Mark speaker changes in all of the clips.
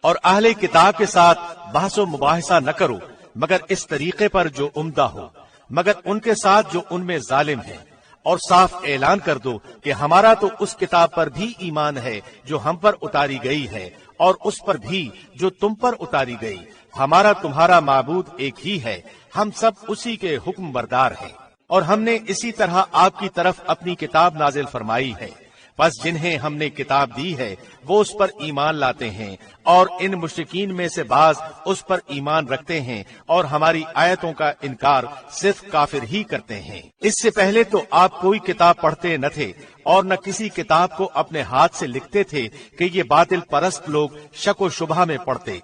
Speaker 1: اور اہل کتاب کے ساتھ بحث و مباحثہ نہ کرو مگر اس طریقے پر جو عمدہ ہو، مگر ان کے ساتھ جو ان میں ظالم ہیں، اور صاف اعلان کر دو کہ ہمارا تو اس کتاب پر بھی ایمان ہے جو ہم پر اتاری گئی ہے، اور اس پر بھی جو تم پر اتاری گئی، ہمارا تمہارا معبود ایک ہی ہے، ہم سب اسی کے حکم بردار ہیں، اور ہم نے اسی طرح آپ کی طرف اپنی کتاب نازل فرمائی ہے، پس جنہیں ہم نے کتاب دی ہے وہ اس پر ایمان لاتے ہیں، اور ان مشرکین میں سے بعض اس پر ایمان رکھتے ہیں اور ہماری آیتوں کا انکار صرف کافر ہی کرتے ہیں۔ اس سے پہلے تو آپ کوئی کتاب پڑھتے نہ تھے اور نہ کسی کتاب کو اپنے ہاتھ سے لکھتے تھے کہ یہ باطل پرست لوگ شک و شبہ میں پڑھتے،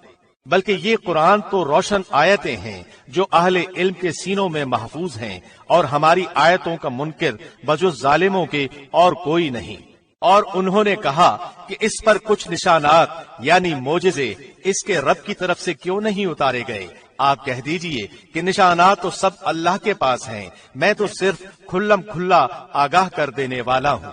Speaker 1: بلکہ یہ قرآن تو روشن آیتیں ہیں جو اہل علم کے سینوں میں محفوظ ہیں، اور ہماری آیتوں کا منکر بجز ظالموں کے اور کوئی نہیں۔ اور انہوں نے کہا کہ اس پر کچھ نشانات یعنی معجزے اس کے رب کی طرف سے کیوں نہیں اتارے گئے؟ آپ کہہ دیجئے کہ نشانات تو سب اللہ کے پاس ہیں، میں تو صرف کھلم کھلا آگاہ کر دینے والا ہوں۔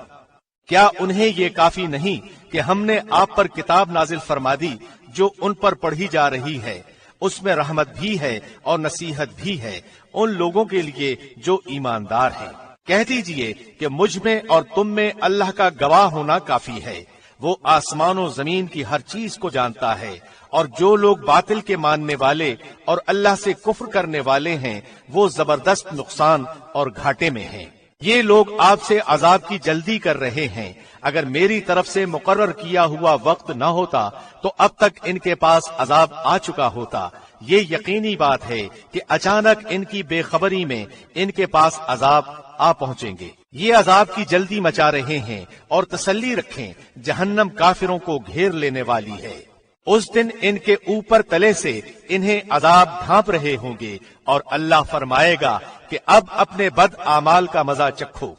Speaker 1: کیا انہیں یہ کافی نہیں کہ ہم نے آپ پر کتاب نازل فرما دی جو ان پر پڑھی جا رہی ہے، اس میں رحمت بھی ہے اور نصیحت بھی ہے ان لوگوں کے لیے جو ایماندار ہیں۔ کہہ دیجئے کہ مجھ میں اور تم میں اللہ کا گواہ ہونا کافی ہے، وہ آسمان و زمین کی ہر چیز کو جانتا ہے، اور جو لوگ باطل کے ماننے والے اور اللہ سے کفر کرنے والے ہیں وہ زبردست نقصان اور گھاٹے میں ہیں۔ یہ لوگ آپ سے عذاب کی جلدی کر رہے ہیں، اگر میری طرف سے مقرر کیا ہوا وقت نہ ہوتا تو اب تک ان کے پاس عذاب آ چکا ہوتا۔ یہ یقینی بات ہے کہ اچانک ان کی بے خبری میں ان کے پاس عذاب آ پہنچیں گے۔ یہ عذاب کی جلدی مچا رہے ہیں، اور تسلی رکھیں جہنم کافروں کو گھیر لینے والی ہے۔ اس دن ان کے اوپر تلے سے انہیں عذاب ڈھانپ رہے ہوں گے، اور اللہ فرمائے گا کہ اب اپنے بد اعمال کا مزہ چکھو۔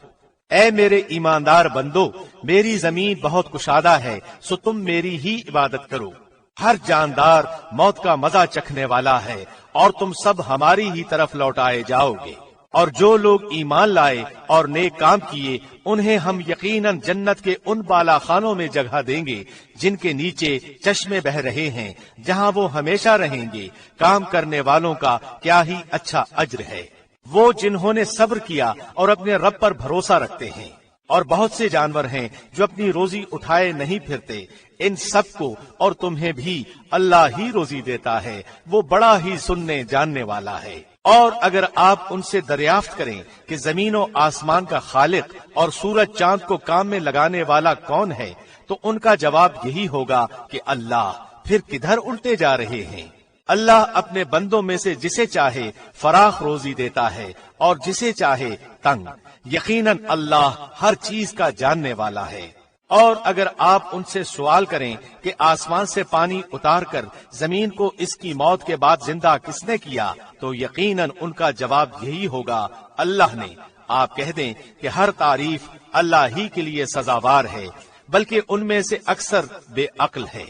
Speaker 1: اے میرے ایماندار بندو، میری زمین بہت کشادہ ہے، سو تم میری ہی عبادت کرو۔ ہر جاندار موت کا مزہ چکھنے والا ہے، اور تم سب ہماری ہی طرف لوٹائے جاؤ گے۔ اور جو لوگ ایمان لائے اور نیک کام کیے انہیں ہم یقیناً جنت کے ان بالا خانوں میں جگہ دیں گے جن کے نیچے چشمے بہ رہے ہیں، جہاں وہ ہمیشہ رہیں گے۔ کام کرنے والوں کا کیا ہی اچھا اجر ہے، وہ جنہوں نے صبر کیا اور اپنے رب پر بھروسہ رکھتے ہیں۔ اور بہت سے جانور ہیں جو اپنی روزی اٹھائے نہیں پھرتے، ان سب کو اور تمہیں بھی اللہ ہی روزی دیتا ہے، وہ بڑا ہی سننے جاننے والا ہے۔ اور اگر آپ ان سے دریافت کریں کہ زمین و آسمان کا خالق اور سورج چاند کو کام میں لگانے والا کون ہے، تو ان کا جواب یہی ہوگا کہ اللہ۔ پھر کدھر الٹے جا رہے ہیں؟ اللہ اپنے بندوں میں سے جسے چاہے فراخ روزی دیتا ہے اور جسے چاہے تنگ۔ یقیناً اللہ ہر چیز کا جاننے والا ہے۔ اور اگر آپ ان سے سوال کریں کہ آسمان سے پانی اتار کر زمین کو اس کی موت کے بعد زندہ کس نے کیا، تو یقیناً ان کا جواب یہی ہوگا اللہ نے۔ آپ کہہ دیں کہ ہر تعریف اللہ ہی کے لیے سزاوار ہے، بلکہ ان میں سے اکثر بے عقل ہے۔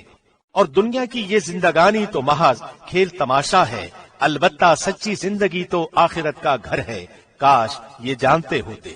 Speaker 1: اور دنیا کی یہ زندگانی تو محض کھیل تماشا ہے، البتہ سچی زندگی تو آخرت کا گھر ہے، کاش یہ جانتے ہوتے۔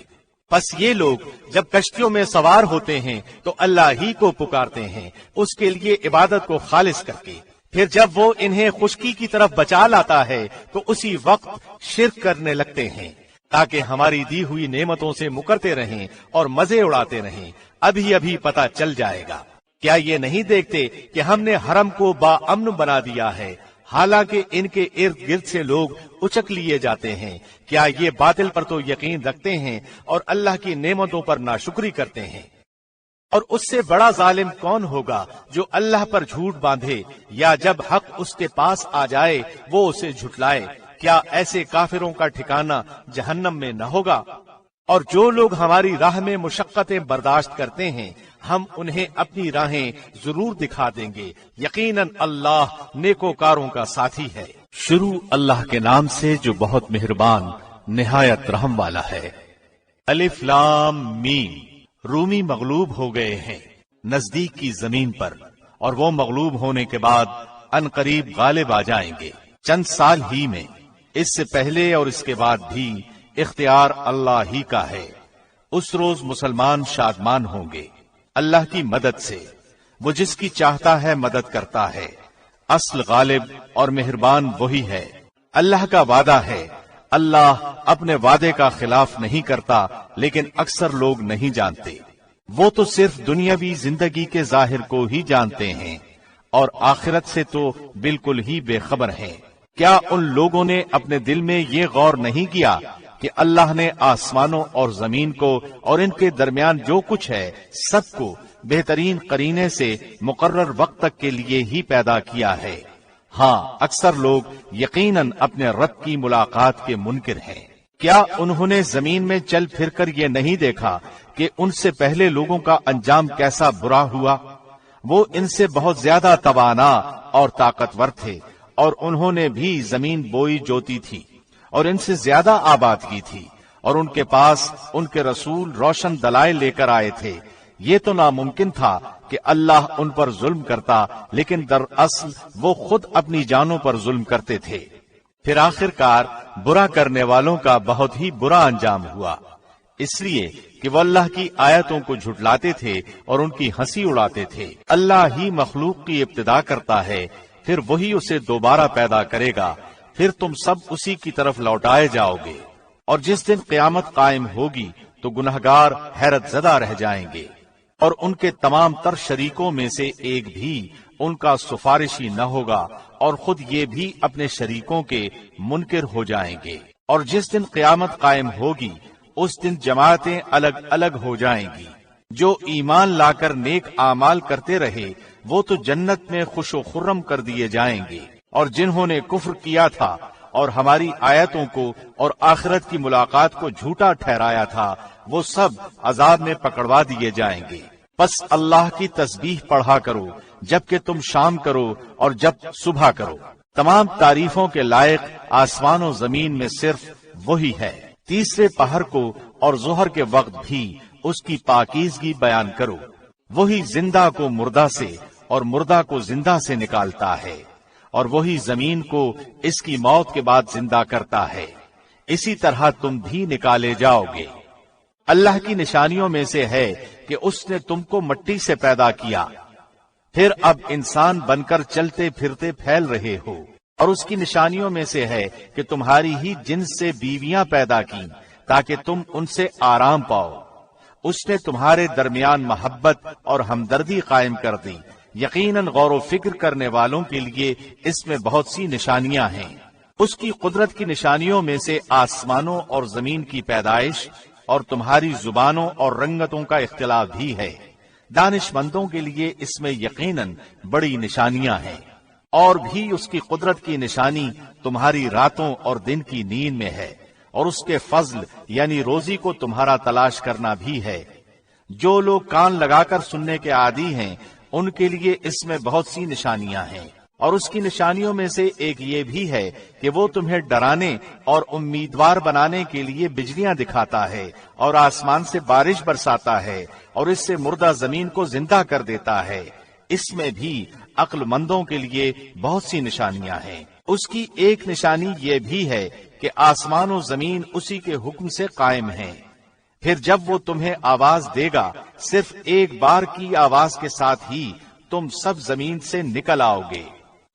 Speaker 1: پس یہ لوگ جب کشتیوں میں سوار ہوتے ہیں تو اللہ ہی کو پکارتے ہیں اس کے لیے عبادت کو خالص کر کے، پھر جب وہ انہیں خشکی کی طرف بچا لاتا ہے تو اسی وقت شرک کرنے لگتے ہیں، تاکہ ہماری دی ہوئی نعمتوں سے مکرتے رہیں اور مزے اڑاتے رہیں۔ ابھی ابھی پتہ چل جائے گا۔ کیا یہ نہیں دیکھتے کہ ہم نے حرم کو با امن بنا دیا ہے، حالانکہ ان کے ارد گرد سے لوگ اچک لیے جاتے ہیں؟ کیا یہ باطل پر تو یقین رکھتے ہیں اور اللہ کی نعمتوں پر ناشکری کرتے ہیں؟ اور اس سے بڑا ظالم کون ہوگا جو اللہ پر جھوٹ باندھے، یا جب حق اس کے پاس آ جائے وہ اسے جھٹلائے؟ کیا ایسے کافروں کا ٹھکانہ جہنم میں نہ ہوگا؟ اور جو لوگ ہماری راہ میں مشقتیں برداشت کرتے ہیں ہم انہیں اپنی راہیں ضرور دکھا دیں گے، یقیناً اللہ نیکوکاروں کا ساتھی ہے۔ شروع اللہ کے نام سے جو بہت مہربان نہایت رحم والا ہے۔ الف لام میم۔ رومی مغلوب ہو گئے ہیں نزدیک کی زمین پر، اور وہ مغلوب ہونے کے بعد ان قریب غالب آ جائیں گے چند سال ہی میں۔ اس سے پہلے اور اس کے بعد بھی اختیار اللہ ہی کا ہے۔ اس روز مسلمان شادمان ہوں گے اللہ کی مدد سے، وہ جس کی چاہتا ہے مدد کرتا ہے، اصل غالب اور مہربان وہی ہے۔ اللہ کا وعدہ ہے، اللہ اپنے وعدے کا خلاف نہیں کرتا، لیکن اکثر لوگ نہیں جانتے۔ وہ تو صرف دنیاوی زندگی کے ظاہر کو ہی جانتے ہیں اور آخرت سے تو بالکل ہی بے خبر ہیں۔ کیا ان لوگوں نے اپنے دل میں یہ غور نہیں کیا کہ اللہ نے آسمانوں اور زمین کو اور ان کے درمیان جو کچھ ہے سب کو بہترین قرینے سے مقرر وقت تک کے لیے ہی پیدا کیا ہے؟ ہاں، اکثر لوگ یقیناً اپنے رب کی ملاقات کے منکر ہیں۔ کیا انہوں نے زمین میں چل پھر کر یہ نہیں دیکھا کہ ان سے پہلے لوگوں کا انجام کیسا برا ہوا؟ وہ ان سے بہت زیادہ توانا اور طاقتور تھے، اور انہوں نے بھی زمین بوئی جوتی تھی اور ان سے زیادہ آباد کی تھی، اور ان کے پاس ان کے رسول روشن دلائل لے کر آئے تھے۔ یہ تو ناممکن تھا کہ اللہ ان پر ظلم کرتا، لیکن دراصل وہ خود اپنی جانوں پر ظلم کرتے تھے۔ پھر آخر کار برا کرنے والوں کا بہت ہی برا انجام ہوا، اس لیے کہ وہ اللہ کی آیتوں کو جھٹلاتے تھے اور ان کی ہنسی اڑاتے تھے۔ اللہ ہی مخلوق کی ابتدا کرتا ہے، پھر وہی اسے دوبارہ پیدا کرے گا، پھر تم سب اسی کی طرف لوٹائے جاؤ گے۔ اور جس دن قیامت قائم ہوگی تو گنہگار حیرت زدہ رہ جائیں گے، اور ان کے تمام تر شریکوں میں سے ایک بھی ان کا سفارشی نہ ہوگا، اور خود یہ بھی اپنے شریکوں کے منکر ہو جائیں گے۔ اور جس دن قیامت قائم ہوگی اس دن جماعتیں الگ الگ ہو جائیں گی۔ جو ایمان لا کر نیک اعمال کرتے رہے وہ تو جنت میں خوش و خرم کر دیے جائیں گے، اور جنہوں نے کفر کیا تھا اور ہماری آیتوں کو اور آخرت کی ملاقات کو جھوٹا ٹھہرایا تھا وہ سب عذاب میں پکڑوا دیے جائیں گے۔ پس اللہ کی تسبیح پڑھا کرو جبکہ تم شام کرو اور جب صبح کرو۔ تمام تعریفوں کے لائق آسمان و زمین میں صرف وہی ہے۔ تیسرے پہر کو اور ظہر کے وقت بھی اس کی پاکیزگی بیان کرو۔ وہی زندہ کو مردہ سے اور مردہ کو زندہ سے نکالتا ہے، اور وہی زمین کو اس کی موت کے بعد زندہ کرتا ہے۔ اسی طرح تم بھی نکالے جاؤ گے۔ اللہ کی نشانیوں میں سے ہے کہ اس نے تم کو مٹی سے پیدا کیا، پھر اب انسان بن کر چلتے پھرتے پھیل رہے ہو، اور اس کی نشانیوں میں سے ہے کہ تمہاری ہی جنس سے بیویاں پیدا کی تاکہ تم ان سے آرام پاؤ۔ اس نے تمہارے درمیان محبت اور ہمدردی قائم کر دی۔ یقیناً غور و فکر کرنے والوں کے لیے اس میں بہت سی نشانیاں ہیں۔ اس کی قدرت کی نشانیوں میں سے آسمانوں اور زمین کی پیدائش اور تمہاری زبانوں اور رنگتوں کا اختلاف بھی ہے۔ دانش مندوں کے لیے اس میں یقیناً بڑی نشانیاں ہیں۔ اور بھی اس کی قدرت کی نشانی تمہاری راتوں اور دن کی نیند میں ہے، اور اس کے فضل یعنی روزی کو تمہارا تلاش کرنا بھی ہے۔ جو لوگ کان لگا کر سننے کے عادی ہیں ان کے لیے اس میں بہت سی نشانیاں ہیں۔ اور اس کی نشانیوں میں سے ایک یہ بھی ہے کہ وہ تمہیں ڈرانے اور امیدوار بنانے کے لیے بجلیاں دکھاتا ہے، اور آسمان سے بارش برساتا ہے، اور اس سے مردہ زمین کو زندہ کر دیتا ہے۔ اس میں بھی عقل مندوں کے لیے بہت سی نشانیاں ہیں۔ اس کی ایک نشانی یہ بھی ہے کہ آسمان و زمین اسی کے حکم سے قائم ہیں۔ پھر جب وہ تمہیں آواز دے گا صرف ایک بار کی آواز کے ساتھ ہی تم سب زمین سے نکل آؤ گے،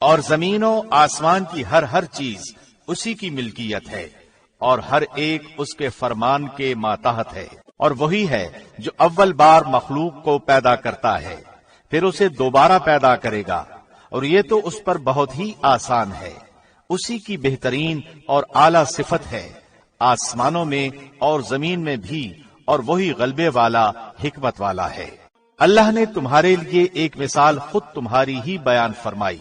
Speaker 1: اور زمین و آسمان کی ہر چیز اسی کی ملکیت ہے، اور ہر ایک اس کے فرمان کے ماتحت ہے۔ اور وہی ہے جو اول بار مخلوق کو پیدا کرتا ہے، پھر اسے دوبارہ پیدا کرے گا، اور یہ تو اس پر بہت ہی آسان ہے۔ اسی کی بہترین اور اعلیٰ صفت ہے آسمانوں میں اور زمین میں بھی، اور وہی غلبے والا حکمت والا ہے۔ اللہ نے تمہارے لیے ایک مثال خود تمہاری ہی بیان فرمائی۔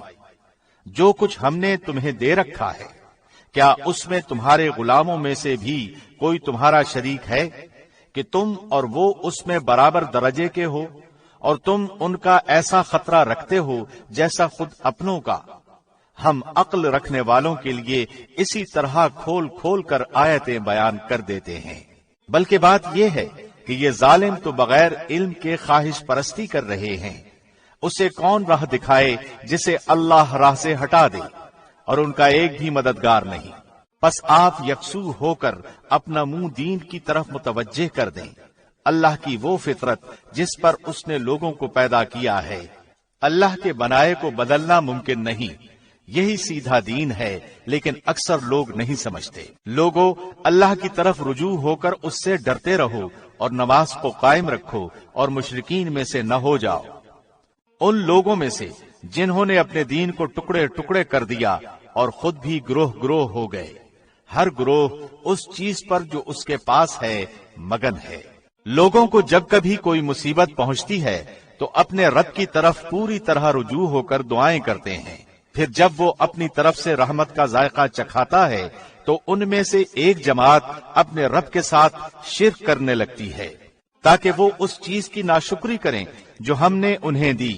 Speaker 1: جو کچھ ہم نے تمہیں دے رکھا ہے، کیا اس میں تمہارے غلاموں میں سے بھی کوئی تمہارا شریک ہے کہ تم اور وہ اس میں برابر درجے کے ہو، اور تم ان کا ایسا خطرہ رکھتے ہو جیسا خود اپنوں کا؟ ہم عقل رکھنے والوں کے لیے اسی طرح کھول کھول کر آیتیں بیان کر دیتے ہیں۔ بلکہ بات یہ ہے کہ یہ ظالم تو بغیر علم کے خواہش پرستی کر رہے ہیں۔ اسے کون راہ دکھائے جسے اللہ راہ سے ہٹا دے، اور ان کا ایک بھی مددگار نہیں۔ پس آپ یکسو ہو کر اپنا منہ دین کی طرف متوجہ کر دیں۔ اللہ کی وہ فطرت جس پر اس نے لوگوں کو پیدا کیا ہے، اللہ کے بنائے کو بدلنا ممکن نہیں، یہی سیدھا دین ہے، لیکن اکثر لوگ نہیں سمجھتے۔ لوگوں، اللہ کی طرف رجوع ہو کر اس سے ڈرتے رہو اور نماز کو قائم رکھو اور مشرکین میں سے نہ ہو جاؤ، ان لوگوں میں سے جنہوں نے اپنے دین کو ٹکڑے ٹکڑے کر دیا اور خود بھی گروہ گروہ ہو گئے۔ ہر گروہ اس چیز پر جو اس کے پاس ہے مگن ہے۔ لوگوں کو جب کبھی کوئی مصیبت پہنچتی ہے تو اپنے رب کی طرف پوری طرح رجوع ہو کر دعائیں کرتے ہیں، پھر جب وہ اپنی طرف سے رحمت کا ذائقہ چکھاتا ہے تو ان میں سے ایک جماعت اپنے رب کے ساتھ شرک کرنے لگتی ہے تاکہ وہ اس چیز کی ناشکری کریں جو ہم نے انہیں دی۔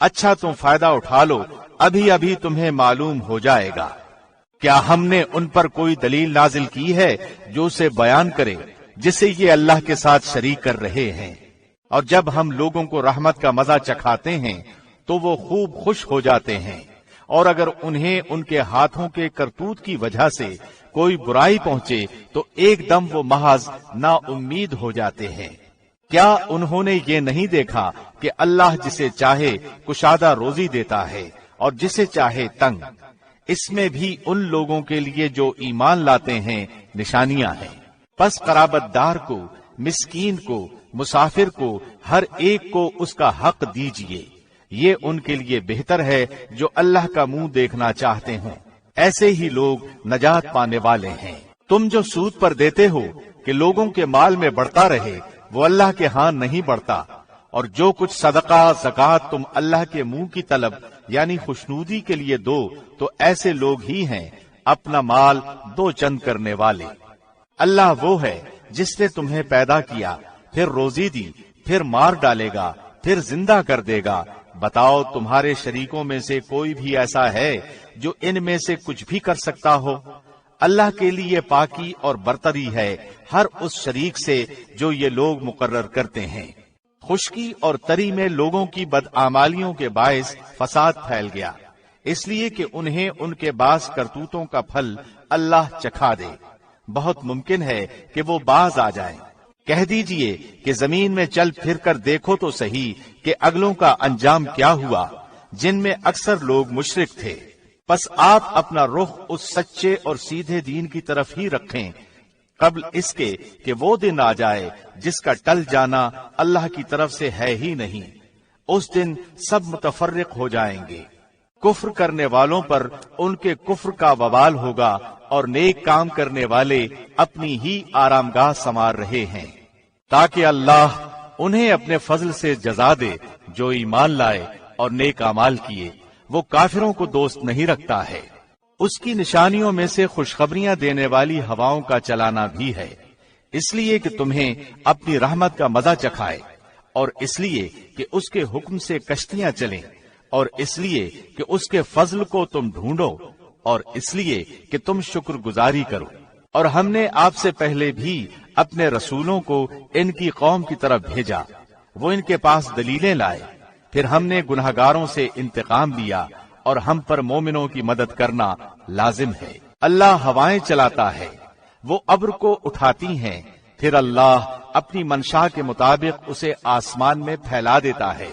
Speaker 1: اچھا، تم فائدہ اٹھا لو، ابھی ابھی تمہیں معلوم ہو جائے گا۔ کیا ہم نے ان پر کوئی دلیل نازل کی ہے جو اسے بیان کرے جسے یہ اللہ کے ساتھ شریک کر رہے ہیں؟ اور جب ہم لوگوں کو رحمت کا مزہ چکھاتے ہیں تو وہ خوب خوش ہو جاتے ہیں، اور اگر انہیں ان کے ہاتھوں کے کرتوت کی وجہ سے کوئی برائی پہنچے تو ایک دم وہ محض نا امید ہو جاتے ہیں۔ کیا انہوں نے یہ نہیں دیکھا کہ اللہ جسے چاہے کشادہ روزی دیتا ہے اور جسے چاہے تنگ؟ اس میں بھی ان لوگوں کے لیے جو ایمان لاتے ہیں نشانیاں ہیں۔ پس قرابت دار کو، مسکین کو، مسافر کو، ہر ایک کو اس کا حق دیجیے، یہ ان کے لیے بہتر ہے جو اللہ کا منہ دیکھنا چاہتے ہوں، ایسے ہی لوگ نجات پانے والے ہیں۔ تم جو سود پر دیتے ہو کہ لوگوں کے مال میں بڑھتا رہے، وہ اللہ کے ہاں نہیں بڑھتا، اور جو کچھ صدقہ زکوٰۃ تم اللہ کے منہ کی طلب یعنی خوشنودی کے لیے دو تو ایسے لوگ ہی ہیں اپنا مال دو چند کرنے والے۔ اللہ وہ ہے جس نے تمہیں پیدا کیا، پھر روزی دی، پھر مار ڈالے گا، پھر زندہ کر دے گا۔ بتاؤ، تمہارے شریکوں میں سے کوئی بھی ایسا ہے جو ان میں سے کچھ بھی کر سکتا ہو؟ اللہ کے لیے پاکی اور برتری ہے ہر اس شریک سے جو یہ لوگ مقرر کرتے ہیں۔ خشکی اور تری میں لوگوں کی بدعمالیوں کے باعث فساد پھیل گیا، اس لیے کہ انہیں ان کے بعض کرتوتوں کا پھل اللہ چکھا دے۔ بہت ممکن ہے کہ وہ باز آ جائیں۔ کہہ دیجئے کہ زمین میں چل پھر کر دیکھو تو صحیح کہ اگلوں کا انجام کیا ہوا، جن میں اکثر لوگ مشرک تھے۔ پس آپ اپنا رخ اس سچے اور سیدھے دین کی طرف ہی رکھیں قبل اس کے کہ وہ دن آ جائے جس کا ٹل جانا اللہ کی طرف سے ہے ہی نہیں۔ اس دن سب متفرق ہو جائیں گے۔ کفر کرنے والوں پر ان کے کفر کا وبال ہوگا، اور نیک کام کرنے والے اپنی ہی آرام گاہ سنوار رہے ہیں، تاکہ اللہ انہیں اپنے فضل سے جزا دے جو ایمان لائے اور نیک اعمال کیے۔ وہ کافروں کو دوست نہیں رکھتا ہے۔ اس کی نشانیوں میں سے خوشخبریاں دینے والی ہواؤں کا چلانا بھی ہے، اس لیے کہ تمہیں اپنی رحمت کا مزہ چکھائے، اور اس لیے کہ اس کے حکم سے کشتیاں چلیں، اور اس لیے کہ اس کے فضل کو تم ڈھونڈو، اور اس لیے کہ تم شکر گزاری کرو۔ اور ہم نے آپ سے پہلے بھی اپنے رسولوں کو ان کی قوم کی طرف بھیجا، وہ ان کے پاس دلیلیں لائے، پھر ہم نے گنہگاروں سے انتقام لیا، اور ہم پر مومنوں کی مدد کرنا لازم ہے۔ اللہ ہوائیں چلاتا ہے، وہ ابر کو اٹھاتی ہیں، پھر اللہ اپنی منشا کے مطابق اسے آسمان میں پھیلا دیتا ہے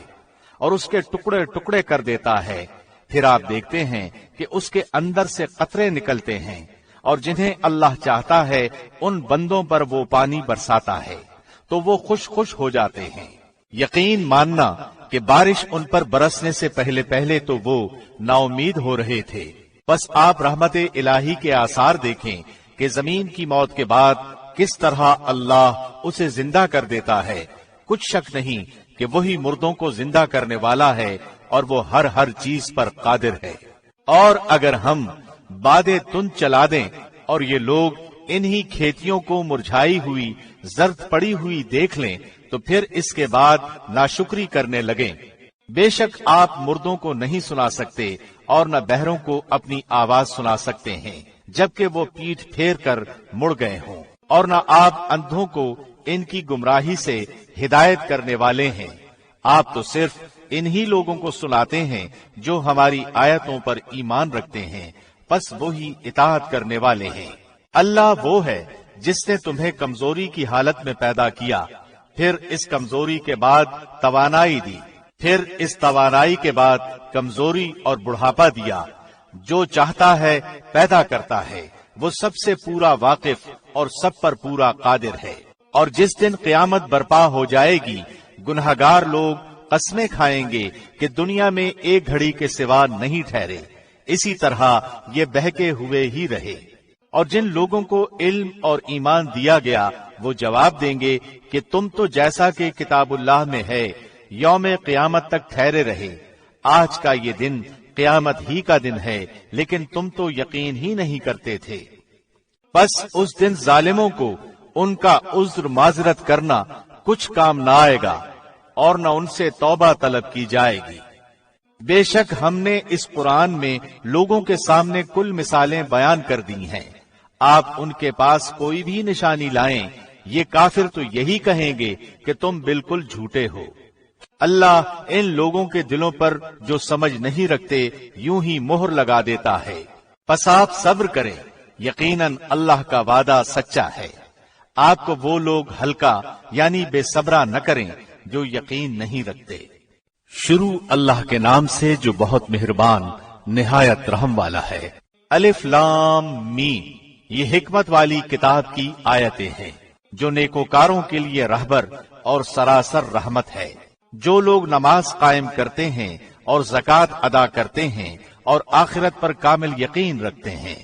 Speaker 1: اور اس کے ٹکڑے ٹکڑے کر دیتا ہے۔ پھر آپ دیکھتے ہیں کہ اس کے اندر سے قطرے نکلتے ہیں، اور جنہیں اللہ چاہتا ہے ان بندوں پر وہ پانی برساتا ہے تو وہ خوش خوش ہو جاتے ہیں۔ یقین ماننا کہ بارش ان پر برسنے سے پہلے پہلے تو وہ نا امید ہو رہے تھے۔ بس آپ رحمت الہی کے آثار دیکھیں کہ زمین کی موت کے بعد کس طرح اللہ اسے زندہ کر دیتا ہے۔ کچھ شک نہیں کہ وہی مردوں کو زندہ کرنے والا ہے، اور وہ ہر چیز پر قادر ہے۔ اور اگر ہم بادیں تند چلا دیں اور یہ لوگ انہی کھیتیوں کو مرجھائی ہوئی زرد پڑی ہوئی دیکھ لیں تو پھر اس کے بعد ناشکری کرنے لگیں۔ بے شک آپ مردوں کو نہیں سنا سکتے اور نہ بہروں کو اپنی آواز سنا سکتے ہیں جبکہ وہ پیٹھ پھیر کر مڑ گئے ہوں، اور نہ آپ اندھوں کو ان کی گمراہی سے ہدایت کرنے والے ہیں۔ آپ تو صرف انہی لوگوں کو سناتے ہیں جو ہماری آیتوں پر ایمان رکھتے ہیں، پس وہی اطاعت کرنے والے ہیں۔ اللہ وہ ہے جس نے تمہیں کمزوری کی حالت میں پیدا کیا، پھر اس کمزوری کے بعد توانائی دی، پھر اس توانائی کے بعد کمزوری اور بڑھاپا دیا۔ جو چاہتا ہے پیدا کرتا ہے، وہ سب سے پورا واقف اور سب پر پورا قادر ہے۔ اور جس دن قیامت برپا ہو جائے گی، گنہگار لوگ قسمیں کھائیں گے کہ دنیا میں ایک گھڑی کے سوا نہیں ٹھہرے، اسی طرح یہ بہکے ہوئے ہی رہے۔ اور جن لوگوں کو علم اور ایمان دیا گیا وہ جواب دیں گے کہ تم تو جیسا کہ کتاب اللہ میں ہے یوم قیامت تک ٹھہرے رہے۔ آج کا یہ دن قیامت ہی کا دن ہے، لیکن تم تو یقین ہی نہیں کرتے تھے۔ بس اس دن ظالموں کو ان کا عذر معذرت کرنا کچھ کام نہ آئے گا اور نہ ان سے توبہ طلب کی جائے گی۔ بے شک ہم نے اس قرآن میں لوگوں کے سامنے کل مثالیں بیان کر دی ہیں، آپ ان کے پاس کوئی بھی نشانی لائیں، یہ کافر تو یہی کہیں گے کہ تم بالکل جھوٹے ہو۔ اللہ ان لوگوں کے دلوں پر جو سمجھ نہیں رکھتے یوں ہی مہر لگا دیتا ہے۔ پس آپ صبر کریں، یقیناً اللہ کا وعدہ سچا ہے۔ آپ کو وہ لوگ ہلکا یعنی بے صبرا نہ کریں جو یقین نہیں رکھتے۔ شروع اللہ کے نام سے جو بہت مہربان نہایت رحم والا ہے۔ الف لام میم، یہ حکمت والی کتاب کی آیتیں ہیں جو نیکوکاروں کے لیے رہبر اور سراسر رحمت ہے۔ جو لوگ نماز قائم کرتے ہیں اور زکوٰۃ ادا کرتے ہیں اور آخرت پر کامل یقین رکھتے ہیں،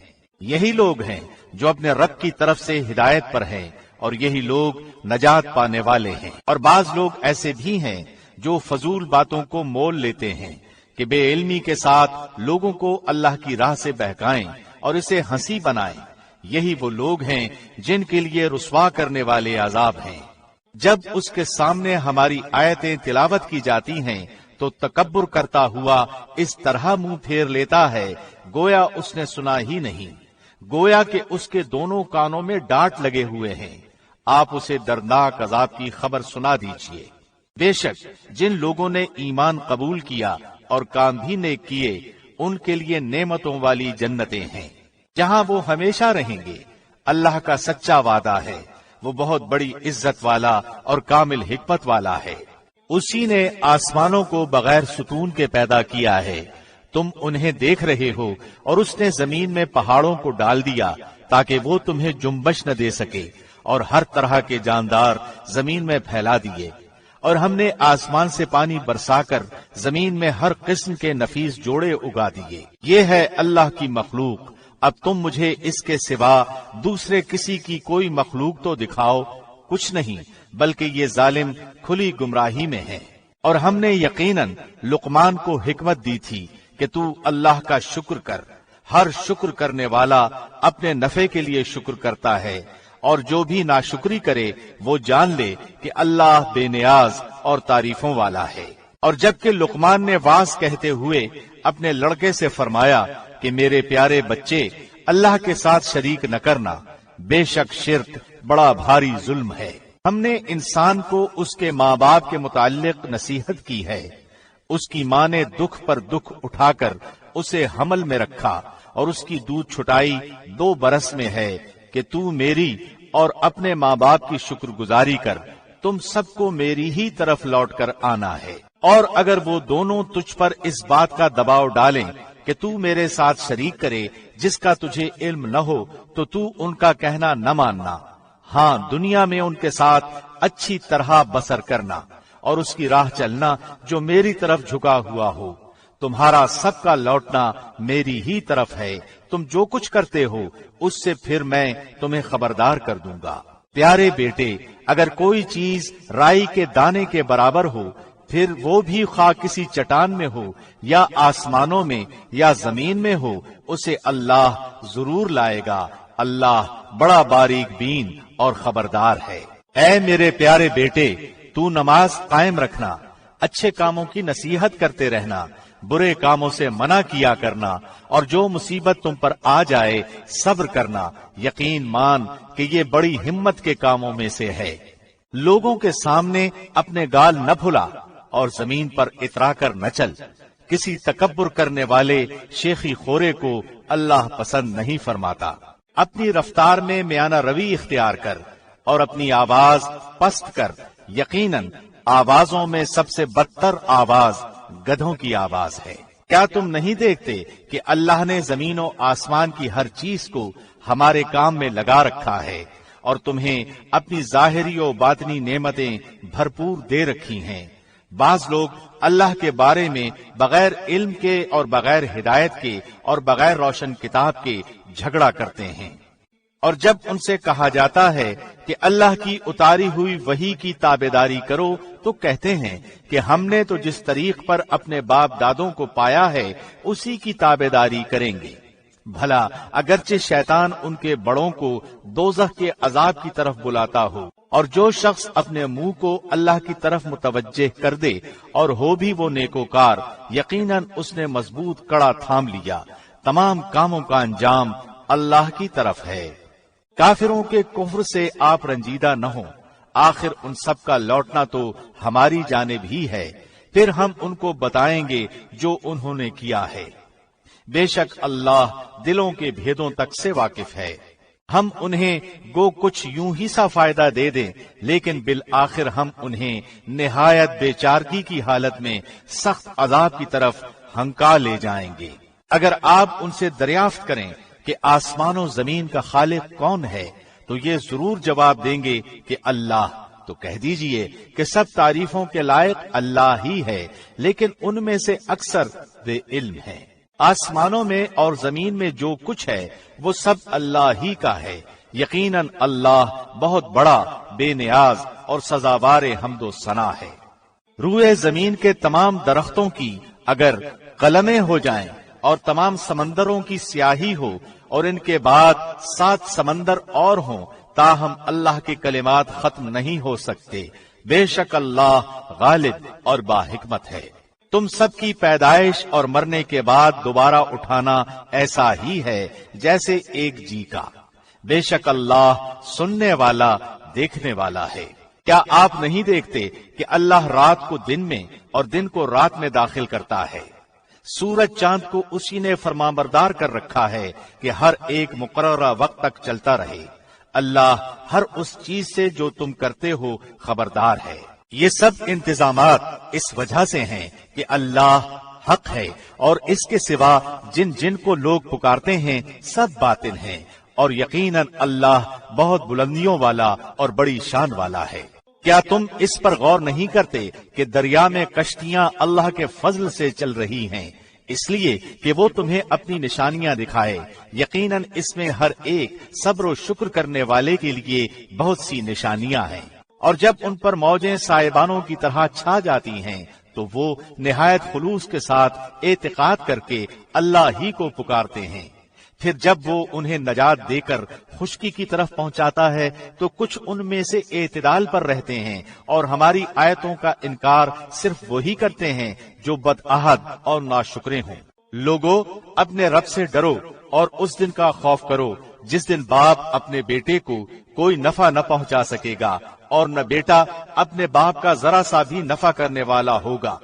Speaker 1: یہی لوگ ہیں جو اپنے رب کی طرف سے ہدایت پر ہیں، اور یہی لوگ نجات پانے والے ہیں۔ اور بعض لوگ ایسے بھی ہیں جو فضول باتوں کو مول لیتے ہیں کہ بے علمی کے ساتھ لوگوں کو اللہ کی راہ سے بہکائیں اور اسے ہنسی بنائیں۔ یہی وہ لوگ ہیں جن کے لیے رسوا کرنے والے عذاب ہیں۔ جب اس کے سامنے ہماری آیتیں تلاوت کی جاتی ہیں تو تکبر کرتا ہوا اس طرح منہ پھیر لیتا ہے گویا اس نے سنا ہی نہیں، گویا کہ اس کے دونوں کانوں میں ڈانٹ لگے ہوئے ہیں۔ آپ اسے دردناک عذاب کی خبر سنا دیجیے۔ بے شک جن لوگوں نے ایمان قبول کیا اور کام بھی نیک کیے ان کے لیے نعمتوں والی جنتیں ہیں جہاں وہ ہمیشہ رہیں گے۔ اللہ کا سچا وعدہ ہے، وہ بہت بڑی عزت والا اور کامل حکمت والا ہے۔ اسی نے آسمانوں کو بغیر ستون کے پیدا کیا ہے، تم انہیں دیکھ رہے ہو، اور اس نے زمین میں پہاڑوں کو ڈال دیا تاکہ وہ تمہیں جنبش نہ دے سکے، اور ہر طرح کے جاندار زمین میں پھیلا دیے۔ اور ہم نے آسمان سے پانی برسا کر زمین میں ہر قسم کے نفیس جوڑے اگا دیے۔ یہ ہے اللہ کی مخلوق، اب تم مجھے اس کے سوا دوسرے کسی کی کوئی مخلوق تو دکھاؤ۔ کچھ نہیں، بلکہ یہ ظالم کھلی گمراہی میں ہے۔ اور ہم نے یقیناً لقمان کو حکمت دی تھی کہ تو اللہ کا شکر کر، ہر شکر کرنے والا اپنے نفع کے لیے شکر کرتا ہے، اور جو بھی ناشکری کرے وہ جان لے کہ اللہ بے نیاز اور تعریفوں والا ہے۔ اور جبکہ لقمان نے واعظ کہتے ہوئے اپنے لڑکے سے فرمایا کہ میرے پیارے بچے اللہ کے ساتھ شریک نہ کرنا، بے شک شرک بڑا بھاری ظلم ہے۔ ہم نے انسان کو اس کے ماں باپ کے متعلق نصیحت کی ہے۔ اس کی ماں نے دکھ پر دکھ اٹھا کر اسے حمل میں رکھا، اور اس کی دودھ چھٹائی 2 برس میں ہے کہ تو میری اور اپنے ماں باپ کی شکر گزاری کر، تم سب کو میری ہی طرف لوٹ کر آنا ہے۔ اور اگر وہ دونوں تجھ پر اس بات کا دباؤ ڈالیں کہ تو میرے ساتھ شریک کرے جس کا تجھے علم نہ ہو تو تو ان کا کہنا نہ ماننا، ہاں دنیا میں ان کے ساتھ اچھی طرح بسر کرنا اور اس کی راہ چلنا جو میری طرف جھکا ہوا ہو۔ تمہارا سب کا لوٹنا میری ہی طرف ہے، تم جو کچھ کرتے ہو اس سے پھر میں تمہیں خبردار کر دوں گا۔ پیارے بیٹے، اگر کوئی چیز رائی کے دانے کے برابر ہو، پھر وہ بھی خواہ کسی چٹان میں ہو یا آسمانوں میں یا زمین میں ہو، اسے اللہ ضرور لائے گا۔ اللہ بڑا باریک بین اور خبردار ہے۔ اے میرے پیارے بیٹے، تو نماز قائم رکھنا، اچھے کاموں کی نصیحت کرتے رہنا، برے کاموں سے منع کیا کرنا، اور جو مصیبت تم پر آ جائے صبر کرنا، یقین مان کہ یہ بڑی ہمت کے کاموں میں سے ہے۔ لوگوں کے سامنے اپنے گال نہ بھلا اور زمین پر اترا کر نہ چل، کسی تکبر کرنے والے شیخی خورے کو اللہ پسند نہیں فرماتا۔ اپنی رفتار میں میانہ روی اختیار کر اور اپنی آواز پست کر، یقیناً آوازوں میں سب سے بدتر آواز گدھوں کی آواز ہے۔ کیا تم نہیں دیکھتے کہ اللہ نے زمین و آسمان کی ہر چیز کو ہمارے کام میں لگا رکھا ہے اور تمہیں اپنی ظاہری و باطنی نعمتیں بھرپور دے رکھی ہیں۔ بعض لوگ اللہ کے بارے میں بغیر علم کے اور بغیر ہدایت کے اور بغیر روشن کتاب کے جھگڑا کرتے ہیں، اور جب ان سے کہا جاتا ہے کہ اللہ کی اتاری ہوئی وحی کی تابعداری کرو تو کہتے ہیں کہ ہم نے تو جس طریق پر اپنے باپ دادوں کو پایا ہے اسی کی تابعداری کریں گے۔ بھلا اگرچہ شیطان ان کے بڑوں کو دوزخ کے عذاب کی طرف بلاتا ہو، اور جو شخص اپنے منہ کو اللہ کی طرف متوجہ کر دے اور ہو بھی وہ نیکوکار، یقیناً اس نے مضبوط کڑا تھام لیا۔ تمام کاموں کا انجام اللہ کی طرف ہے۔ کافروں کے کفر سے آپ رنجیدہ نہ ہوں، آخر ان سب کا لوٹنا تو ہماری جانب ہی ہے، پھر ہم ان کو بتائیں گے جو انہوں نے کیا ہے۔ بے شک اللہ دلوں کے بھیدوں تک سے واقف ہے۔ ہم انہیں گو کچھ یوں ہی سا فائدہ دے دیں، لیکن بالآخر ہم انہیں نہایت بے چارگی کی حالت میں سخت عذاب کی طرف ہنکا لے جائیں گے۔ اگر آپ ان سے دریافت کریں کہ آسمان و زمین کا خالق کون ہے تو یہ ضرور جواب دیں گے کہ اللہ۔ تو کہہ دیجئے کہ سب تعریفوں کے لائق اللہ ہی ہے، لیکن ان میں سے اکثر بے علم ہے۔ آسمانوں میں اور زمین میں جو کچھ ہے وہ سب اللہ ہی کا ہے۔ یقیناً اللہ بہت بڑا، بے نیاز اور سزاوار حمد و ثنا ہے۔ روئے زمین کے تمام درختوں کی اگر قلمیں ہو جائیں اور تمام سمندروں کی سیاہی ہو اور ان کے بعد 7 سمندر اور ہوں، تاہم اللہ کے کلمات ختم نہیں ہو سکتے۔ بے شک اللہ غالب اور باحکمت ہے۔ تم سب کی پیدائش اور مرنے کے بعد دوبارہ اٹھانا ایسا ہی ہے جیسے ایک جی کا۔ بے شک اللہ سننے والا، دیکھنے والا ہے۔ کیا آپ نہیں دیکھتے کہ اللہ رات کو دن میں اور دن کو رات میں داخل کرتا ہے؟ سورج چاند کو اسی نے فرمانبردار کر رکھا ہے کہ ہر ایک مقررہ وقت تک چلتا رہے۔ اللہ ہر اس چیز سے جو تم کرتے ہو خبردار ہے۔ یہ سب انتظامات اس وجہ سے ہیں کہ اللہ حق ہے، اور اس کے سوا جن جن کو لوگ پکارتے ہیں سب باطل ہیں، اور یقیناً اللہ بہت بلندیوں والا اور بڑی شان والا ہے۔ کیا تم اس پر غور نہیں کرتے کہ دریا میں کشتیاں اللہ کے فضل سے چل رہی ہیں، اس لیے کہ وہ تمہیں اپنی نشانیاں دکھائے؟ یقیناً اس میں ہر ایک صبر و شکر کرنے والے کے لیے بہت سی نشانیاں ہیں۔ اور جب ان پر موجیں سائبانوں کی طرح چھا جاتی ہیں تو وہ نہایت خلوص کے ساتھ اعتقاد کر کے اللہ ہی کو پکارتے ہیں۔ پھر جب وہ انہیں نجات دے کر خشکی کی طرف پہنچاتا ہے تو کچھ ان میں سے اعتدال پر رہتے ہیں، اور ہماری آیتوں کا انکار صرف وہی کرتے ہیں جو بدعہد اور ناشکرے ہوں۔ لوگوں، اپنے رب سے ڈرو اور اس دن کا خوف کرو جس دن باپ اپنے بیٹے کو کوئی نفع نہ پہنچا سکے گا، اور نہ بیٹا اپنے باپ کا ذرا سا بھی نفع کرنے والا ہوگا۔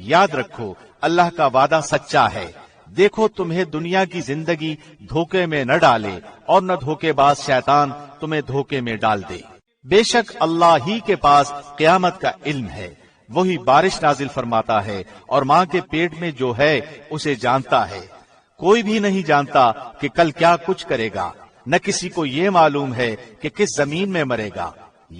Speaker 1: یاد رکھو اللہ کا وعدہ سچا ہے۔ دیکھو تمہیں دنیا کی زندگی دھوکے میں نہ ڈالے، اور نہ دھوکے باز شیطان تمہیں دھوکے میں ڈال دے۔ بے شک اللہ ہی کے پاس قیامت کا علم ہے، وہی بارش نازل فرماتا ہے، اور ماں کے پیٹ میں جو ہے اسے جانتا ہے۔ کوئی بھی نہیں جانتا کہ کل کیا کچھ کرے گا، نہ کسی کو یہ معلوم ہے کہ کس زمین میں مرے گا۔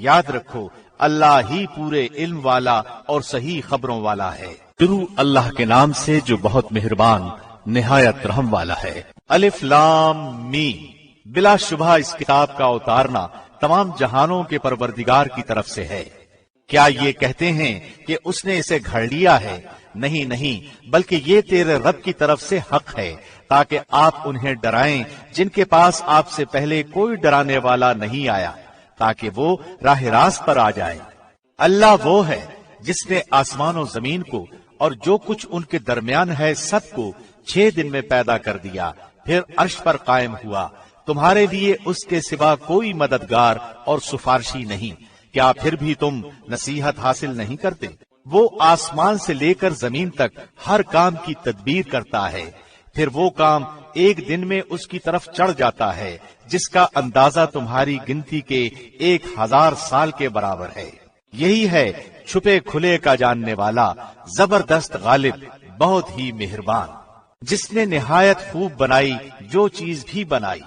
Speaker 1: یاد رکھو اللہ ہی پورے علم والا اور صحیح خبروں والا ہے۔ شروع اللہ کے نام سے جو بہت مہربان نہایت رحم والا ہے۔ الف لام میم۔ بلا شبہ اس کتاب کا اتارنا تمام جہانوں کے پروردگار کی طرف سے ہے۔ کیا یہ کہتے ہیں کہ اس نے اسے گھڑ لیا ہے؟ نہیں نہیں، بلکہ یہ تیرے رب کی طرف سے حق ہے، تاکہ آپ انہیں ڈرائیں جن کے پاس آپ سے پہلے کوئی ڈرانے والا نہیں آیا، تاکہ وہ راہ راست پر آ جائے۔ اللہ وہ ہے جس نے آسمان و زمین کو اور جو کچھ ان کے درمیان ہے سب کو 6 دن میں پیدا کر دیا، پھر عرش پر قائم ہوا۔ تمہارے لیے اس کے سوا کوئی مددگار اور سفارشی نہیں، کیا پھر بھی تم نصیحت حاصل نہیں کرتے؟ وہ آسمان سے لے کر زمین تک ہر کام کی تدبیر کرتا ہے، پھر وہ کام ایک دن میں اس کی طرف چڑھ جاتا ہے جس کا اندازہ تمہاری گنتی کے 1000 سال کے برابر ہے۔ یہی ہے چھپے کھلے کا جاننے والا، زبردست غالب، بہت ہی مہربان، جس نے نہایت خوب بنائی جو چیز بھی بنائی،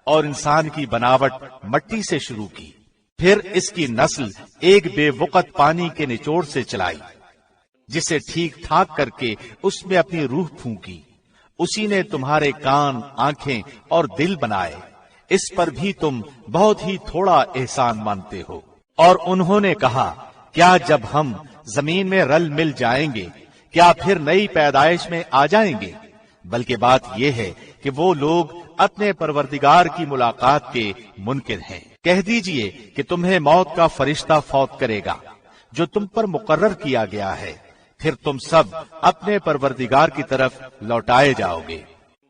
Speaker 1: اور انسان کی بناوٹ مٹی سے شروع کی، پھر اس کی نسل ایک بے وقت پانی کے نچوڑ سے چلائی، جسے ٹھیک ٹھاک کر کے اس میں اپنی روح پھونکی۔ اسی نے تمہارے کان، آنکھیں اور دل بنائے، اس پر بھی تم بہت ہی تھوڑا احسان مانتے ہو۔ اور انہوں نے کہا، کیا جب ہم زمین میں رل مل جائیں گے کیا پھر نئی پیدائش میں آ جائیں گے؟ بلکہ بات یہ ہے کہ وہ لوگ اپنے پروردگار کی ملاقات کے منکر ہیں۔ کہہ دیجئے کہ تمہیں موت کا فرشتہ فوت کرے گا جو تم پر مقرر کیا گیا ہے، پھر تم سب اپنے پروردگار کی طرف لوٹائے جاؤ گے۔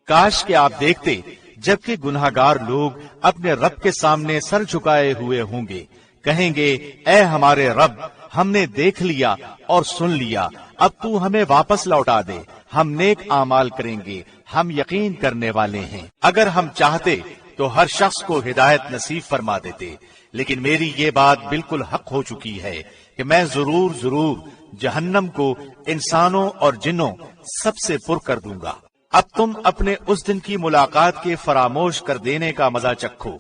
Speaker 1: کاش کہ آپ دیکھتے جبکہ گناہگار لوگ اپنے رب کے سامنے سر جھکائے ہوئے ہوں گے، کہیں گے، اے ہمارے رب، ہم نے دیکھ لیا اور سن لیا، اب تو ہمیں واپس لوٹا دے، ہم نیک اعمال کریں گے، ہم یقین کرنے والے ہیں۔ اگر ہم چاہتے تو ہر شخص کو ہدایت نصیب فرما دیتے، لیکن میری یہ بات بالکل حق ہو چکی ہے کہ میں ضرور جہنم کو انسانوں اور جنوں سب سے پر کر دوں گا۔ اب تم اپنے اس دن کی ملاقات کے فراموش کر دینے کا مزہ چکھو،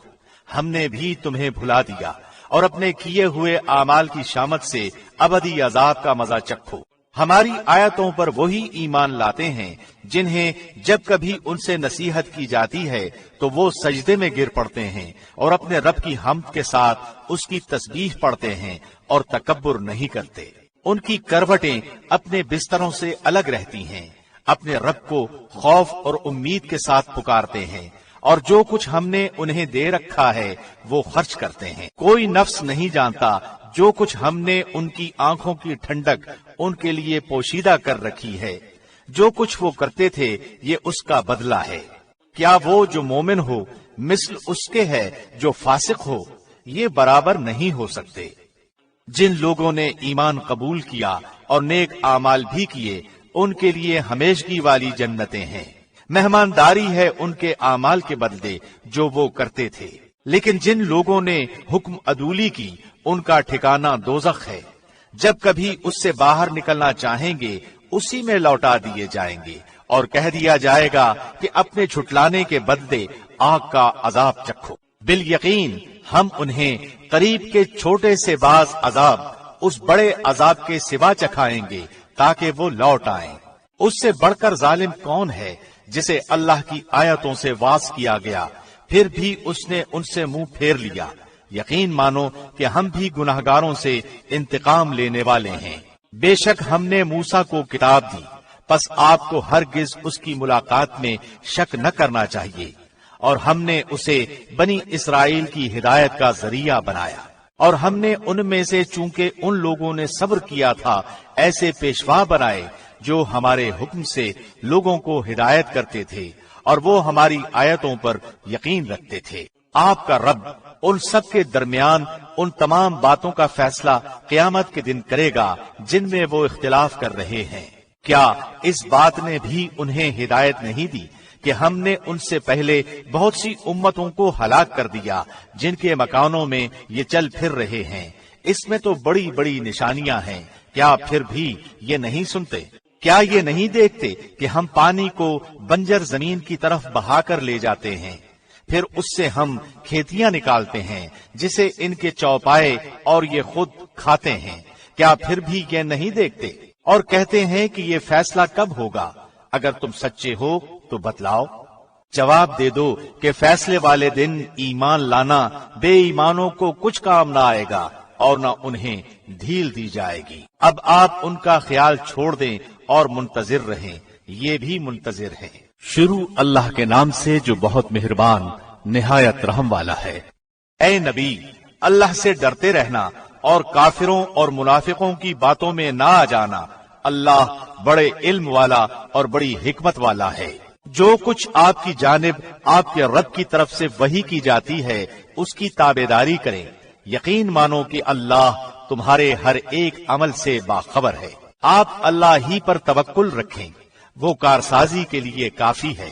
Speaker 1: ہم نے بھی تمہیں بھلا دیا، اور اپنے کیے ہوئے اعمال کی شامت سے ابدی عذاب کا مزہ چکھو۔ ہماری آیتوں پر وہی ایمان لاتے ہیں جنہیں جب کبھی ان سے نصیحت کی جاتی ہے تو وہ سجدے میں گر پڑتے ہیں اور اپنے رب کی حمد کے ساتھ اس کی تسبیح پڑھتے ہیں اور تکبر نہیں کرتے۔ ان کی کروٹیں اپنے بستروں سے الگ رہتی ہیں، اپنے رب کو خوف اور امید کے ساتھ پکارتے ہیں، اور جو کچھ ہم نے انہیں دے رکھا ہے وہ خرچ کرتے ہیں۔ کوئی نفس نہیں جانتا جو کچھ ہم نے ان کی آنکھوں کی ٹھنڈک ان کے لیے پوشیدہ کر رکھی ہے، جو کچھ وہ کرتے تھے یہ اس کا بدلہ ہے۔ کیا وہ جو مومن ہو مثل اس کے ہے جو فاسق ہو؟ یہ برابر نہیں ہو سکتے۔ جن لوگوں نے ایمان قبول کیا اور نیک اعمال بھی کیے ان کے لیے ہمیشگی والی جنتیں ہیں، مہمانداری ہے ان کے اعمال کے بدلے جو وہ کرتے تھے۔ لیکن جن لوگوں نے حکم عدولی کی ان کا ٹھکانہ دوزخ ہے، جب کبھی اس سے باہر نکلنا چاہیں گے اسی میں لوٹا دیے جائیں گے، اور کہہ دیا جائے گا کہ اپنے جھٹلانے کے بدلے آگ کا عذاب چکھو۔ بالیقین ہم انہیں قریب کے چھوٹے سے باز عذاب اس بڑے عذاب کے سوا چکھائیں گے تاکہ وہ لوٹ آئیں۔ اس سے بڑھ کر ظالم کون ہے جسے اللہ کی آیتوں سے واز کیا گیا پھر بھی اس نے ان سے منہ پھیر لیا۔ یقین مانو کہ ہم بھی گناہگاروں سے انتقام لینے والے ہیں۔ بے شک ہم نے موسیٰ کو کتاب دی، پس آپ کو ہرگز اس کی ملاقات میں شک نہ کرنا چاہیے، اور ہم نے اسے بنی اسرائیل کی ہدایت کا ذریعہ بنایا، اور ہم نے ان میں سے چونکہ ان لوگوں نے صبر کیا تھا ایسے پیشوا بنائے جو ہمارے حکم سے لوگوں کو ہدایت کرتے تھے اور وہ ہماری آیتوں پر یقین رکھتے تھے۔ آپ کا رب ان سب کے درمیان ان تمام باتوں کا فیصلہ قیامت کے دن کرے گا جن میں وہ اختلاف کر رہے ہیں۔ کیا اس بات نے بھی انہیں ہدایت نہیں دی کہ ہم نے ان سے پہلے بہت سی امتوں کو ہلاک کر دیا جن کے مکانوں میں یہ چل پھر رہے ہیں؟ اس میں تو بڑی بڑی نشانیاں ہیں، کیا پھر بھی یہ نہیں سنتے؟ کیا یہ نہیں دیکھتے کہ ہم پانی کو بنجر زمین کی طرف بہا کر لے جاتے ہیں، پھر اس سے ہم کھیتیاں نکالتے ہیں جسے ان کے چوپائے اور یہ خود کھاتے ہیں؟ کیا پھر بھی یہ نہیں دیکھتے؟ اور کہتے ہیں کہ یہ فیصلہ کب ہوگا؟ اگر تم سچے ہو تو بتلاؤ۔ جواب دے دو کہ فیصلے والے دن ایمان لانا بے ایمانوں کو کچھ کام نہ آئے گا اور نہ انہیں ڈھیل دی جائے گی۔ اب آپ ان کا خیال چھوڑ دیں اور منتظر رہیں، یہ بھی منتظر ہیں۔ شروع اللہ کے نام سے جو بہت مہربان نہایت رحم والا ہے۔ اے نبی، اللہ سے ڈرتے رہنا اور کافروں اور منافقوں کی باتوں میں نہ آ جانا۔ اللہ بڑے علم والا اور بڑی حکمت والا ہے۔ جو کچھ آپ کی جانب آپ کے رب کی طرف سے وحی کی جاتی ہے اس کی تابعداری کریں۔ یقین مانو کہ اللہ تمہارے ہر ایک عمل سے باخبر ہے۔ آپ اللہ ہی پر توکل رکھیں، وہ کارسازی کے لیے کافی ہے۔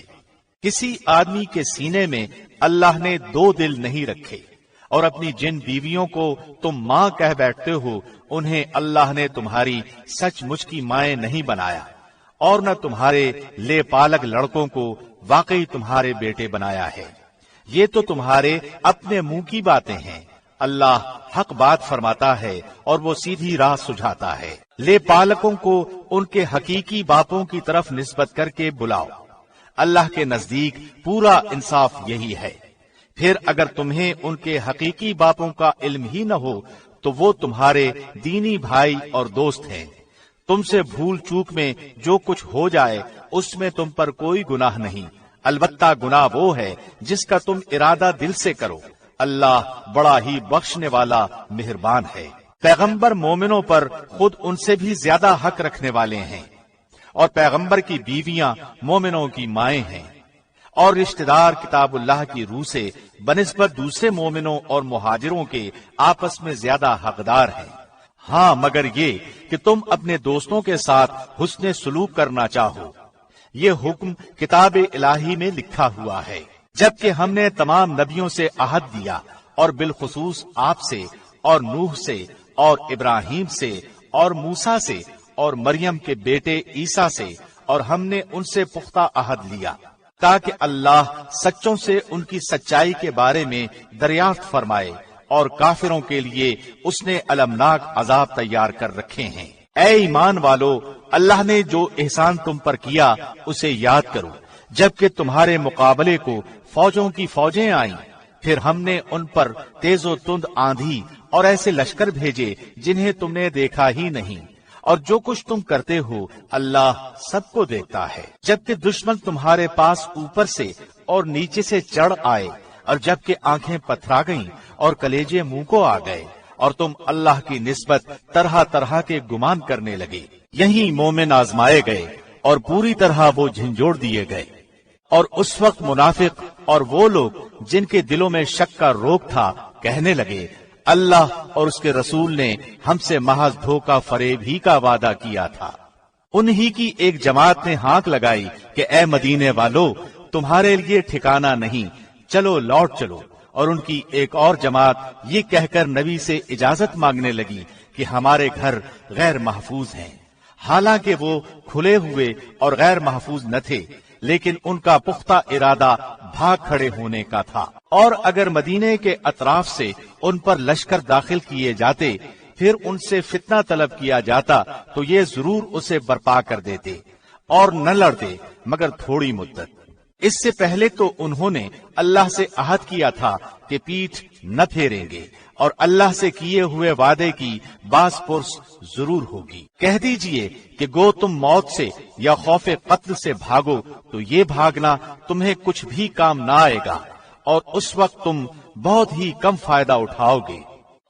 Speaker 1: کسی آدمی کے سینے میں اللہ نے دو دل نہیں رکھے، اور اپنی جن بیویوں کو تم ماں کہہ بیٹھتے ہو انہیں اللہ نے تمہاری سچ مچ کی مائیں نہیں بنایا، اور نہ تمہارے لے پالک لڑکوں کو واقعی تمہارے بیٹے بنایا ہے۔ یہ تو تمہارے اپنے منہ کی باتیں ہیں، اللہ حق بات فرماتا ہے اور وہ سیدھی راہ سجھاتا ہے۔ لے پالکوں کو ان کے حقیقی باپوں کی طرف نسبت کر کے بلاؤ، اللہ کے نزدیک پورا انصاف یہی ہے۔ پھر اگر تمہیں ان کے حقیقی باپوں کا علم ہی نہ ہو تو وہ تمہارے دینی بھائی اور دوست ہیں۔ تم سے بھول چوک میں جو کچھ ہو جائے اس میں تم پر کوئی گناہ نہیں، البتہ گناہ وہ ہے جس کا تم ارادہ دل سے کرو، اللہ بڑا ہی بخشنے والا مہربان ہے۔ پیغمبر مومنوں پر خود ان سے بھی زیادہ حق رکھنے والے ہیں، اور پیغمبر کی بیویاں مومنوں کی مائیں ہیں، اور رشتہ دار کتاب اللہ کی روح سے بنسبت دوسرے مومنوں اور مہاجروں کے آپس میں زیادہ حقدار ہیں۔ ہاں مگر یہ کہ تم اپنے دوستوں کے ساتھ حسن سلوک کرنا چاہو، یہ حکم کتاب الہی میں لکھا ہوا ہے، جبکہ ہم نے تمام نبیوں سے عہد دیا، اور بالخصوص آپ سے اور نوح سے اور ابراہیم سے اور موسیٰ سے اور مریم کے بیٹے عیسیٰ سے، اور ہم نے ان سے پختہ عہد لیا تاکہ اللہ سچوں سے ان کی سچائی کے بارے میں دریافت فرمائے، اور کافروں کے لیے اس نے المناک عذاب تیار کر رکھے ہیں۔ اے ایمان والو، اللہ نے جو احسان تم پر کیا اسے یاد کرو، جبکہ تمہارے مقابلے کو فوجوں کی فوجیں آئیں، پھر ہم نے ان پر تیز و تند آندھی اور ایسے لشکر بھیجے جنہیں تم نے دیکھا ہی نہیں، اور جو کچھ تم کرتے ہو اللہ سب کو دیکھتا ہے۔ جبکہ دشمن تمہارے پاس اوپر سے اور نیچے سے چڑھ آئے، اور جبکہ آنکھیں پتھرا گئیں اور کلیجے منہ کو آ گئے، اور تم اللہ کی نسبت طرح طرح کے گمان کرنے لگے، یہی مومن آزمائے گئے اور پوری طرح وہ جھنجھوڑ دیے گئے۔ اور اس وقت منافق اور وہ لوگ جن کے دلوں میں شک کا روگ تھا کہنے لگے، اللہ اور اس کے رسول نے ہم سے محض دھوکہ فریب ہی کا وعدہ کیا تھا۔ انہی کی ایک جماعت نے ہانک لگائی کہ اے مدینے والو، تمہارے لیے ٹھکانہ نہیں، چلو لوٹ چلو، اور ان کی ایک اور جماعت یہ کہہ کر نبی سے اجازت مانگنے لگی کہ ہمارے گھر غیر محفوظ ہیں، حالانکہ وہ کھلے ہوئے اور غیر محفوظ نہ تھے، لیکن ان کا پختہ ارادہ بھاگ کھڑے ہونے کا تھا۔ اور اگر مدینے کے اطراف سے ان پر لشکر داخل کیے جاتے، پھر ان سے فتنہ طلب کیا جاتا تو یہ ضرور اسے برپا کر دیتے اور نہ لڑتے مگر تھوڑی مدت۔ اس سے پہلے تو انہوں نے اللہ سے عہد کیا تھا کہ پیٹھ نہ پھیریں گے، اور اللہ سے کیے ہوئے وعدے کی باز پرس ضرور ہوگی۔ کہہ دیجئے کہ گو تم موت سے یا خوف قتل سے بھاگو تو یہ بھاگنا تمہیں کچھ بھی کام نہ آئے گا، اور اس وقت تم بہت ہی کم فائدہ اٹھاؤ گے۔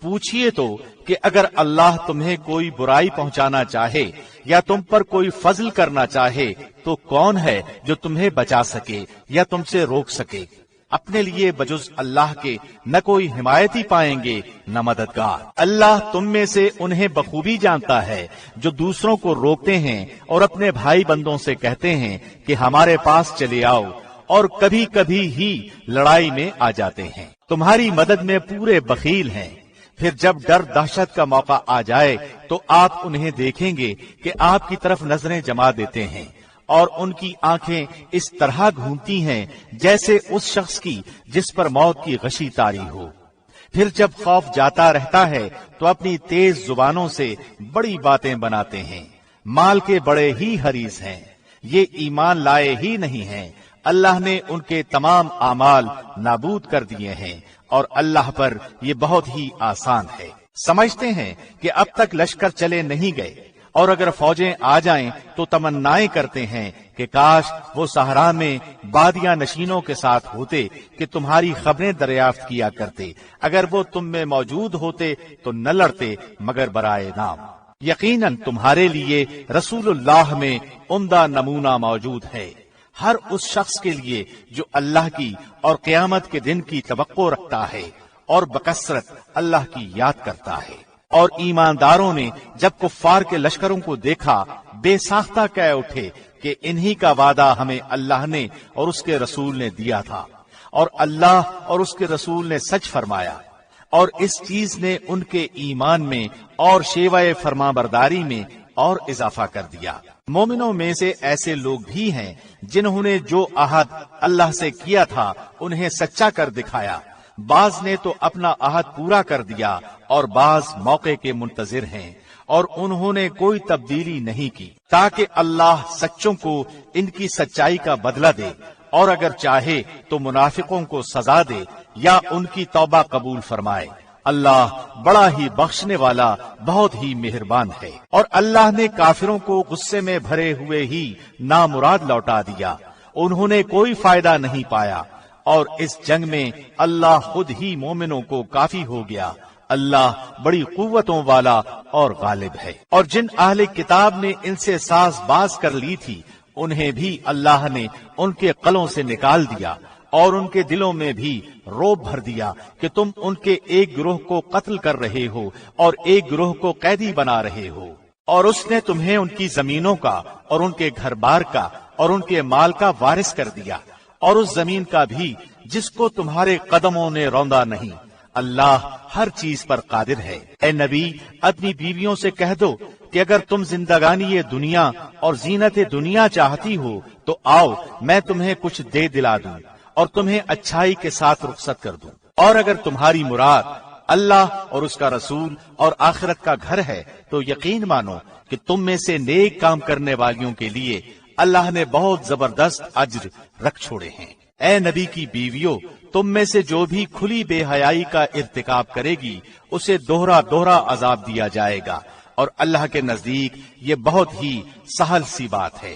Speaker 1: پوچھئے تو کہ اگر اللہ تمہیں کوئی برائی پہنچانا چاہے یا تم پر کوئی فضل کرنا چاہے تو کون ہے جو تمہیں بچا سکے یا تم سے روک سکے؟ اپنے لیے بجز اللہ کے نہ کوئی حمایتی پائیں گے نہ مددگار۔ اللہ تم میں سے انہیں بخوبی جانتا ہے جو دوسروں کو روکتے ہیں اور اپنے بھائی بندوں سے کہتے ہیں کہ ہمارے پاس چلے آؤ، اور کبھی کبھی ہی لڑائی میں آ جاتے ہیں، تمہاری مدد میں پورے بخیل ہیں۔ پھر جب ڈر دہشت کا موقع آ جائے تو آپ انہیں دیکھیں گے کہ آپ کی طرف نظریں جما دیتے ہیں، اور ان کی آنکھیں اس طرح گھومتی ہیں جیسے اس شخص کی جس پر موت کی غشی طاری ہو۔ پھر جب خوف جاتا رہتا ہے تو اپنی تیز زبانوں سے بڑی باتیں بناتے ہیں، مال کے بڑے ہی حریص ہیں، یہ ایمان لائے ہی نہیں ہیں، اللہ نے ان کے تمام اعمال نابود کر دیے ہیں، اور اللہ پر یہ بہت ہی آسان ہے۔ سمجھتے ہیں کہ اب تک لشکر چلے نہیں گئے، اور اگر فوجیں آ جائیں تو تمنائیں کرتے ہیں کہ کاش وہ صحرا میں بادیاں نشینوں کے ساتھ ہوتے کہ تمہاری خبریں دریافت کیا کرتے، اگر وہ تم میں موجود ہوتے تو نہ لڑتے مگر برائے نام۔ یقیناً تمہارے لیے رسول اللہ میں عمدہ نمونہ موجود ہے، ہر اس شخص کے لیے جو اللہ کی اور قیامت کے دن کی توقع رکھتا ہے اور بکثرت اللہ کی یاد کرتا ہے۔ اور ایمانداروں نے جب کفار کے لشکروں کو دیکھا بے ساختہ کہہ اٹھے کہ انہی کا وعدہ ہمیں اللہ نے اور اس کے رسول نے دیا تھا، اور اللہ اور اس کے رسول نے سچ فرمایا۔ اور اس چیز نے ان کے ایمان میں اور شیوہ فرمانبرداری میں اور اضافہ کر دیا۔ مومنوں میں سے ایسے لوگ بھی ہیں جنہوں نے جو عہد اللہ سے کیا تھا انہیں سچا کر دکھایا، بعض نے تو اپنا عہد پورا کر دیا اور بعض موقع کے منتظر ہیں، اور انہوں نے کوئی تبدیلی نہیں کی تاکہ اللہ سچوں کو ان کی سچائی کا بدلہ دے، اور اگر چاہے تو منافقوں کو سزا دے یا ان کی توبہ قبول فرمائے۔ اللہ بڑا ہی بخشنے والا بہت ہی مہربان ہے۔ اور اللہ نے کافروں کو غصے میں بھرے ہوئے ہی نامراد لوٹا دیا، انہوں نے کوئی فائدہ نہیں پایا، اور اس جنگ میں اللہ خود ہی مومنوں کو کافی ہو گیا۔ اللہ بڑی قوتوں والا اور غالب ہے۔ اور جن اہل کتاب نے ان سے ساز باز کر لی تھی انہیں بھی اللہ نے ان کے قلوں سے نکال دیا، اور ان کے دلوں میں بھی روب بھر دیا کہ تم ان کے ایک گروہ کو قتل کر رہے ہو اور ایک گروہ کو قیدی بنا رہے ہو، اور اس نے تمہیں ان کی زمینوں کا اور ان کے گھر بار کا اور ان کے مال کا وارث کر دیا، اور اس زمین کا بھی جس کو تمہارے قدموں نے روندا نہیں۔ اللہ ہر چیز پر قادر ہے۔ اے نبی، اپنی بیویوں سے کہہ دو کہ اگر تم زندگانی دنیا اور زینت دنیا چاہتی ہو تو آؤ میں تمہیں کچھ دے دلا دوں اور تمہیں اچھائی کے ساتھ رخصت کر دوں، اور اگر تمہاری مراد اللہ اور اس کا رسول اور آخرت کا گھر ہے تو یقین مانو کہ تم میں سے نیک کام کرنے والیوں کے لیے اللہ نے بہت زبردست اجر رکھ چھوڑے ہیں۔ اے نبی کی بیویوں، تم میں سے جو بھی کھلی بے حیائی کا ارتکاب کرے گی اسے دوہرا دوہرا عذاب دیا جائے گا، اور اللہ کے نزدیک یہ بہت ہی سہل سی بات ہے۔